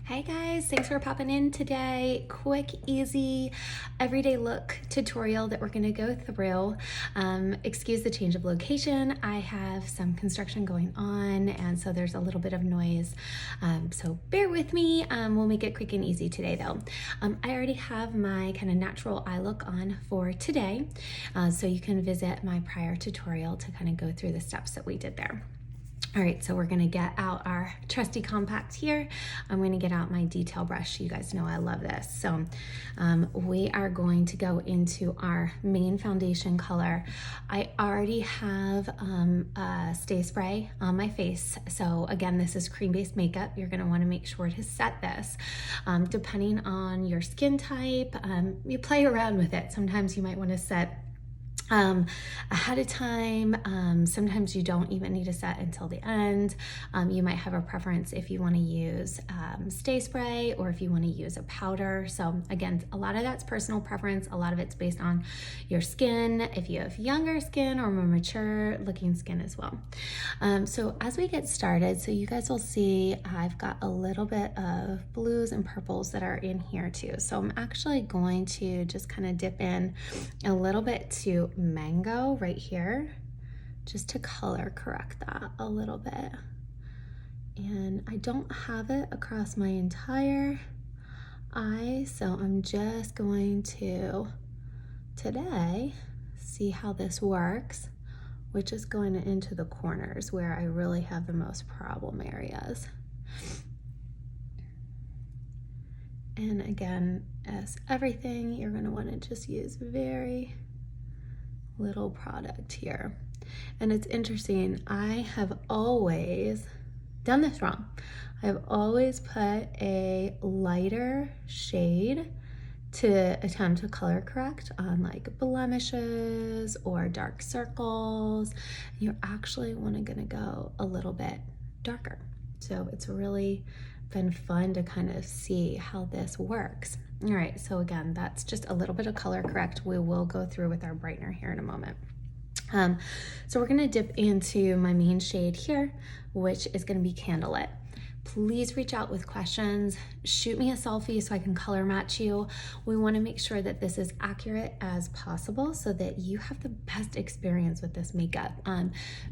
Hey guys, thanks for popping in today. Quick, easy, everyday look tutorial that we're gonna go through. Excuse the change of location. I have some construction going on and so there's a little bit of noise. So bear with me. We'll make it quick and easy today though. I already have my kind of natural eye look on for today. So you can visit my prior tutorial to kind of go through the steps that we did there. All right, so we're gonna get out our trusty compact here. I'm gonna get out my detail brush. You guys know I love this. So we are going to go into our main foundation color. I already have a stay spray on my face. So again, this is cream-based makeup. You're gonna wanna make sure to set this. Depending on your skin type, you play around with it. Sometimes you might wanna set ahead of time. Sometimes you don't even need to set until the end. You might have a preference if you want to use stay spray or if you want to use a powder. So again, a lot of that's personal preference. A lot of it's based on your skin, if you have younger skin or more mature looking skin as well. So as we get started, so you guys will see I've got a little bit of blues and purples that are in here too. So I'm actually going to just kind of dip in a little bit to mango right here just to color correct that a little bit. And I don't have it across my entire eye, so I'm just going to today see how this works, which is going into the corners where I really have the most problem areas. And again, as everything, you're going to want to just use very little product here. And it's interesting, I have always done this wrong. I've always put a lighter shade to attempt to color correct on like blemishes or dark circles. You actually gonna go a little bit darker. So it's really been fun to kind of see how this works. All right, so again, that's just a little bit of color correct. We will go through with our brightener here in a moment. So we're gonna dip into my main shade here, which is gonna be Candlelit. Please reach out with questions. Shoot me a selfie so I can color match you. We wanna make sure that this is accurate as possible so that you have the best experience with this makeup.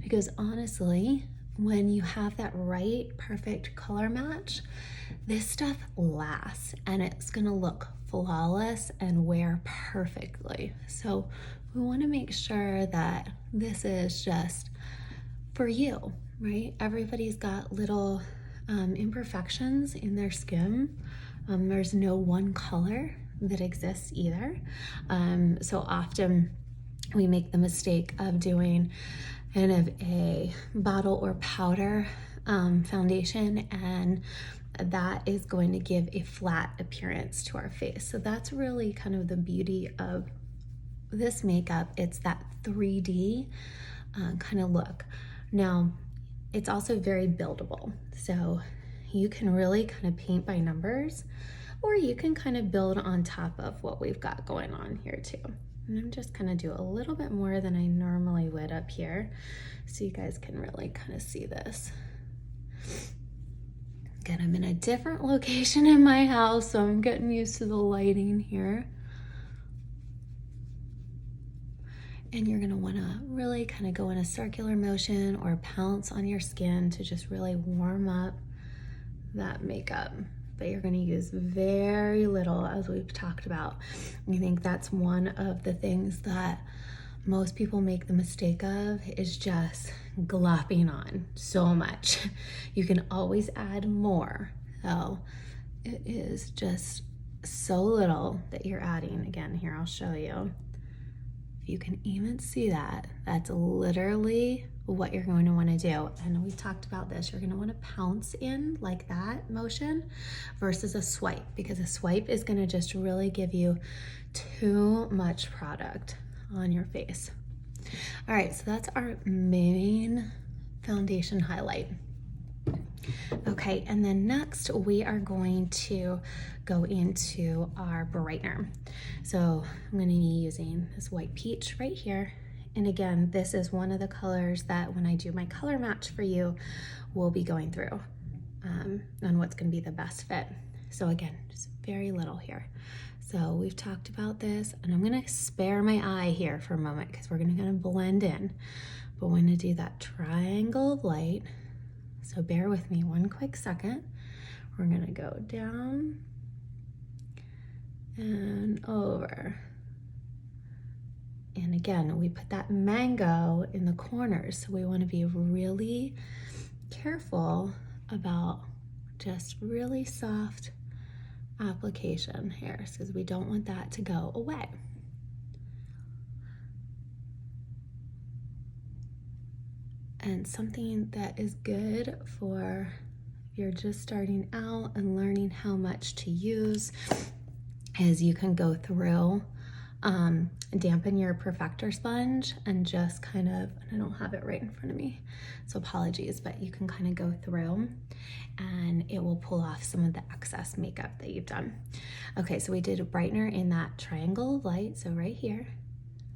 Because honestly, when you have that right, perfect color match, this stuff lasts and it's gonna look flawless and wear perfectly. So we wanna make sure that this is just for you, right? Everybody's got little imperfections in their skin. There's no one color that exists either. So often we make the mistake of doing kind of a bottle or powder foundation, and that is going to give a flat appearance to our face. So that's really kind of the beauty of this makeup. It's that 3D kind of look. Now, it's also very buildable. So you can really kind of paint by numbers, or you can kind of build on top of what we've got going on here too. And I'm just gonna do a little bit more than I normally would up here so you guys can really kind of see this. Again, I'm in a different location in my house, so I'm getting used to the lighting here. And you're gonna wanna really kind of go in a circular motion or pounce on your skin to just really warm up that makeup. But you're gonna use very little, as we've talked about. I think that's one of the things that most people make the mistake of, is just glopping on so much. You can always add more. So it is just so little that you're adding. Again, here, I'll show you. If you can even see that, that's literally what you're going to want to do. And we talked about this, you're going to want to pounce in like that motion versus a swipe, because a swipe is going to just really give you too much product on your face. All right, so that's our main foundation highlight. Okay, and then next we are going to go into our brightener. So I'm going to be using this white peach right here. And again, this is one of the colors that when I do my color match for you, we'll be going through. on what's gonna be the best fit. So again, just very little here. So we've talked about this, and I'm gonna spare my eye here for a moment because we're gonna blend in, but we're gonna do that triangle of light. So bear with me one quick second. We're gonna go down and over. And again, we put that mango in the corners, so we wanna be really careful about just really soft application here, because we don't want that to go away. And something that is good for if you're just starting out and learning how much to use is you can go through, dampen your perfector sponge and just kind of, and I don't have it right in front of me, so apologies, but you can kind of go through and it will pull off some of the excess makeup that you've done. Okay, so we did a brightener in that triangle of light, so right here,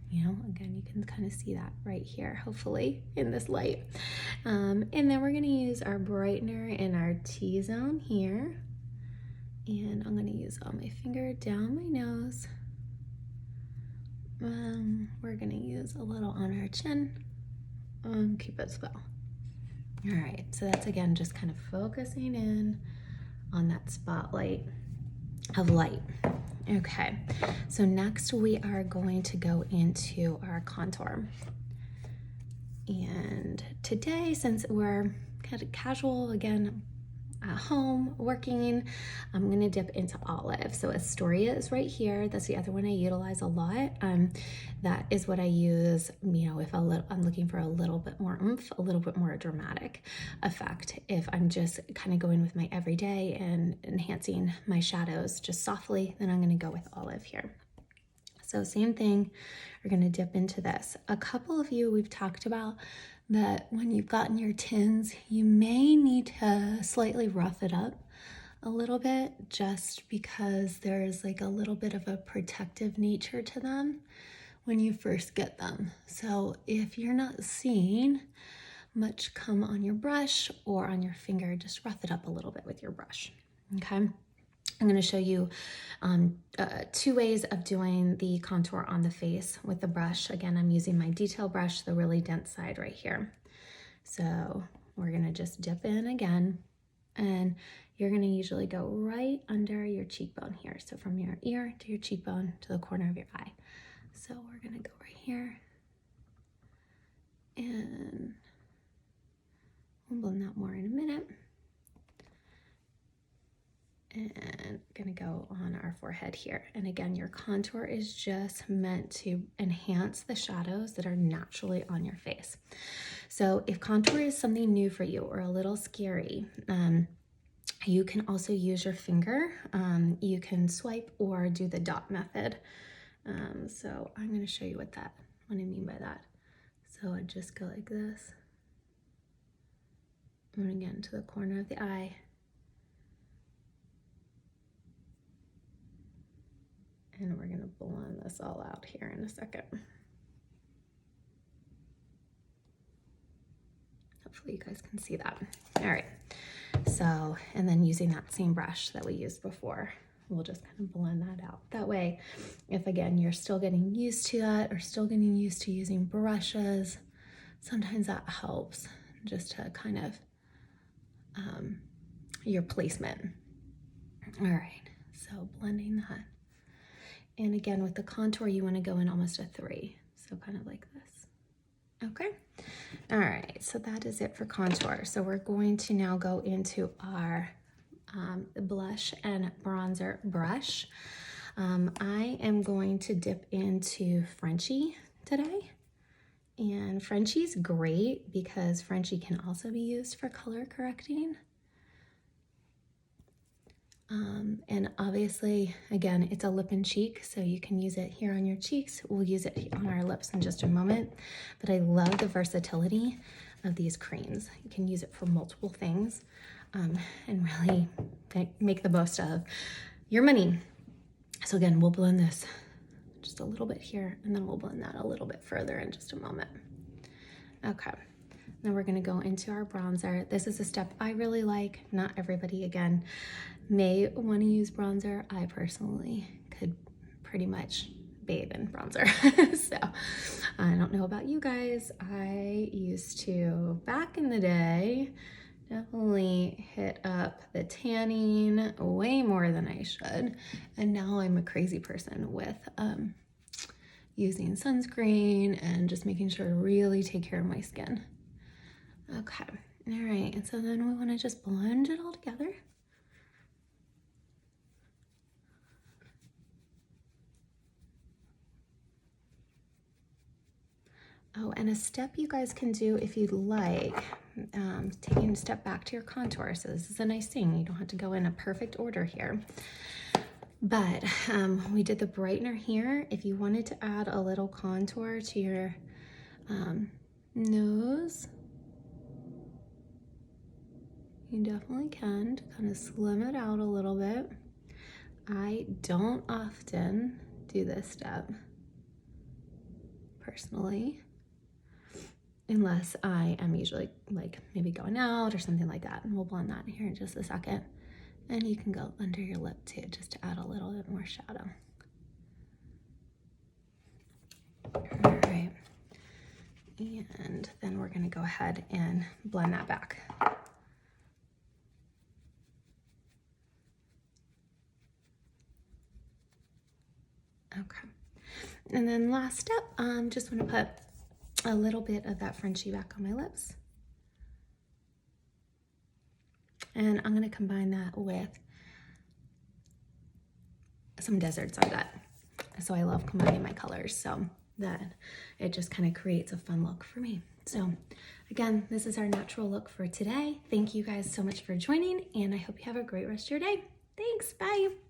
you know, again, you can kind of see that right here, hopefully, in this light. And then we're gonna use our brightener in our T-zone here. And I'm gonna use on my finger down my nose. We're gonna use a little on our chin. Cupid's bow. All right, so that's again just kind of focusing in on that spotlight of light. Okay, so next we are going to go into our contour. And today, since we're kind of casual again, at home working, I'm gonna dip into olive. So Astoria is right here. That's the other one I utilize a lot. That is what I use, you know, if I'm looking for a little bit more oomph, a little bit more dramatic effect. If I'm just kind of going with my everyday and enhancing my shadows just softly, then I'm gonna go with olive here. So same thing, we're gonna dip into this. A couple of you we've talked about that when you've gotten your tins, you may need to slightly rough it up a little bit, just because there's like a little bit of a protective nature to them when you first get them. So if you're not seeing much come on your brush or on your finger, just rough it up a little bit with your brush, okay? I'm going to show you 2 ways of doing the contour on the face with the brush. Again, I'm using my detail brush, the really dense side right here. So we're going to just dip in again, and you're going to usually go right under your cheekbone here. So from your ear to your cheekbone to the corner of your eye. So we're going to go right here, and we'll blend that more in a minute. And gonna go on our forehead here. And again, your contour is just meant to enhance the shadows that are naturally on your face. So if contour is something new for you or a little scary, you can also use your finger. You can swipe or do the dot method. So I'm gonna show you what I mean by that. So I just go like this. And again, to the corner of the eye. And we're gonna blend this all out here in a second. Hopefully you guys can see that. All right, so, and then using that same brush that we used before, we'll just kind of blend that out. That way, if again, you're still getting used to that or still getting used to using brushes, sometimes that helps just to kind of, your placement. All right, so blending that. And again, with the contour, you want to go in almost a 3. So kind of like this. Okay. All right. So that is it for contour. So we're going to now go into our blush and bronzer brush. I am going to dip into Frenchie today. And Frenchie's great because Frenchie can also be used for color correcting. And obviously, again, it's a lip and cheek, so you can use it here on your cheeks. We'll use it on our lips in just a moment, but I love the versatility of these creams. You can use it for multiple things, and really make the most of your money. So again, we'll blend this just a little bit here, and then we'll blend that a little bit further in just a moment. Okay, Then we're gonna go into our bronzer. This is a step I really like. Not everybody, again, may wanna use bronzer. I personally could pretty much bathe in bronzer. So I don't know about you guys. I used to, back in the day, definitely hit up the tanning way more than I should. And now I'm a crazy person with using sunscreen and just making sure to really take care of my skin. Okay, all right, and so then we want to just blend it all together. Oh, and a step you guys can do if you'd like, taking a step back to your contour. So this is a nice thing. You don't have to go in a perfect order here. But we did the brightener here. If you wanted to add a little contour to your nose, you definitely can, to kind of slim it out a little bit. I don't often do this step, personally, unless I am usually like maybe going out or something like that. And we'll blend that here in just a second. And you can go under your lip too, just to add a little bit more shadow. All right. And then we're gonna go ahead and blend that back. Okay. And then last step, just wanna put a little bit of that Frenchie back on my lips. And I'm gonna combine that with some Desert Sunset. So I love combining my colors, so that it just kind of creates a fun look for me. So again, this is our natural look for today. Thank you guys so much for joining, and I hope you have a great rest of your day. Thanks, bye.